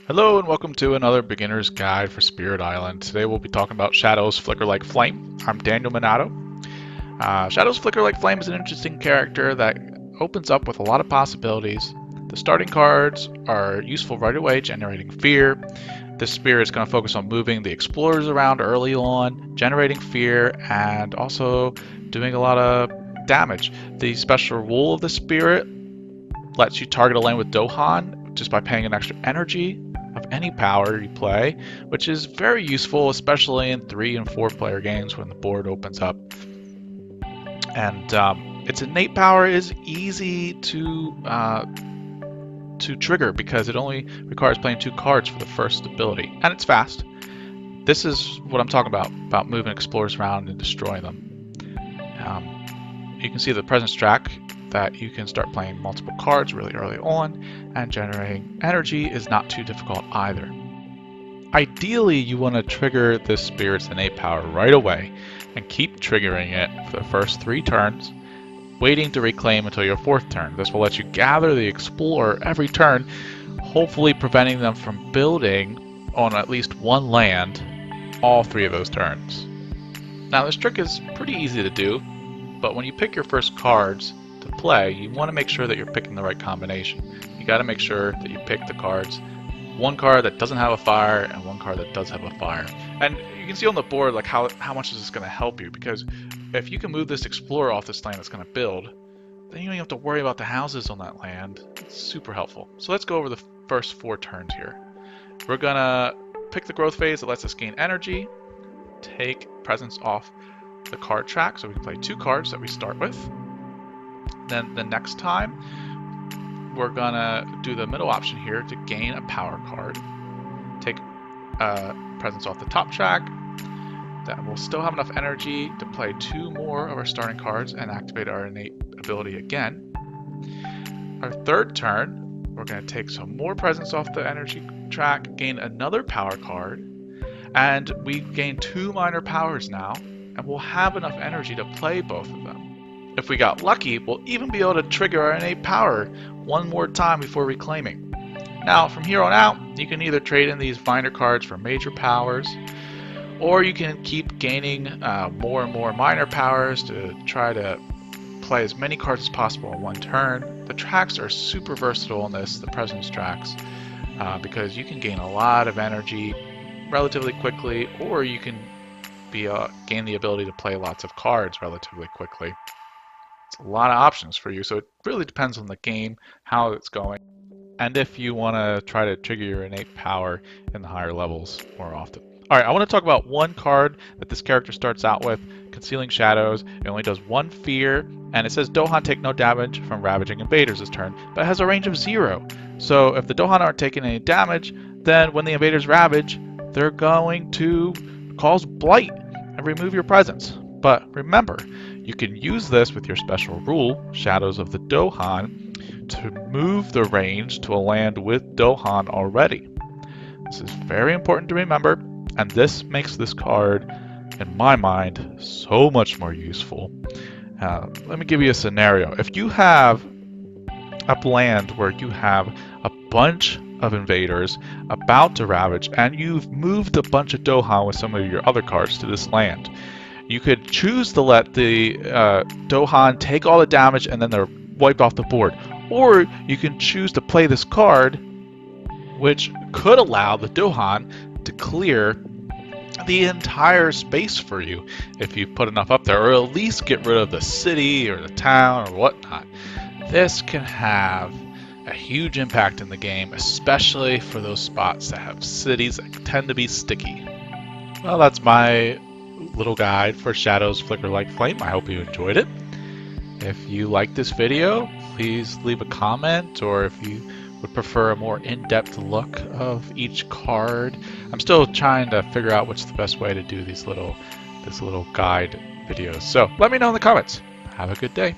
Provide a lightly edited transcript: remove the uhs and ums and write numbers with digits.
Hello and welcome to another beginner's guide for Spirit Island. Today we'll be talking about Shadows Flicker Like Flame. I'm Daniel Minato. Shadows Flicker Like Flame is an interesting character that opens up with a lot of possibilities. The starting cards are useful right away, generating fear. This spirit is going to focus on moving the explorers around early on, generating fear, and also doing a lot of damage. The special rule of the spirit lets you target a lane with Dohan just by paying an extra energy of any power you play, which is very useful, especially in 3 and 4 player games when the board opens up. And its innate power is easy to trigger because it only requires playing 2 cards for the first ability, and it's fast. This is what I'm talking about moving explorers around and destroying them. You can see the presence track that you can start playing multiple cards really early on, and generating energy is not too difficult either. Ideally, you want to trigger this spirit's innate power right away and keep triggering it for the first 3 turns, waiting to reclaim until your 4th turn. This will let you gather the explorer every turn, hopefully preventing them from building on at least 1 land all 3 of those turns. Now this trick is pretty easy to do, but when you pick your first cards to play, you want to make sure that you're picking the right combination. You got to make sure that you pick the cards, 1 card that doesn't have a fire and 1 card that does have a fire. And you can see on the board like how much is this going to help you, because if you can move this explorer off this land that's going to build, then you don't even have to worry about the houses on that land. It's super helpful. So let's go over the first 4 turns here. We're going to pick the growth phase that lets us gain energy, take presence off the card track so we can play 2 cards that we start with. Then the next time, we're gonna do the middle option here to gain a power card. Take presence off the top track. That will still have enough energy to play 2 more of our starting cards and activate our innate ability again. Our 3rd turn, we're gonna take some more presence off the energy track, gain another power card, and we gain 2 minor powers now, and we'll have enough energy to play both of them. If we got lucky, we'll even be able to trigger our innate power 1 more time before reclaiming. Now, from here on out, you can either trade in these minor cards for major powers, or you can keep gaining more and more minor powers to try to play as many cards as possible in 1 turn. The tracks are super versatile in this, the presence tracks, because you can gain a lot of energy relatively quickly, or you can gain the ability to play lots of cards relatively quickly. It's a lot of options for you, so it really depends on the game, how it's going, and if you want to try to trigger your innate power in the higher levels more often. Alright, I want to talk about 1 card that this character starts out with, Concealing Shadows. It only does 1 fear, and it says Dohan take no damage from ravaging invaders this turn, but it has a range of 0. So if the Dohan aren't taking any damage, then when the invaders ravage, they're going to cause blight and remove your presence. But remember, you can use this with your special rule, Shadows of the Dohan, to move the range to a land with Dohan already. This is very important to remember, and this makes this card, in my mind, so much more useful. Let me give you a scenario. If you have a land where you have a bunch of invaders about to ravage, and you've moved a bunch of Dohan with some of your other cards to this land, you could choose to let the Dohan take all the damage and then they're wiped off the board. Or you can choose to play this card, which could allow the Dohan to clear the entire space for you if you put enough up there, or at least get rid of the city or the town or whatnot. This can have a huge impact in the game, especially for those spots that have cities that tend to be sticky. Well, that's my little guide for Shadows Flicker Like Flame. I hope you enjoyed it. If you like this video, please leave a comment, or if you would prefer a more in-depth look of each card. I'm still trying to figure out what's the best way to do this little guide videos. So let me know in the comments. Have a good day.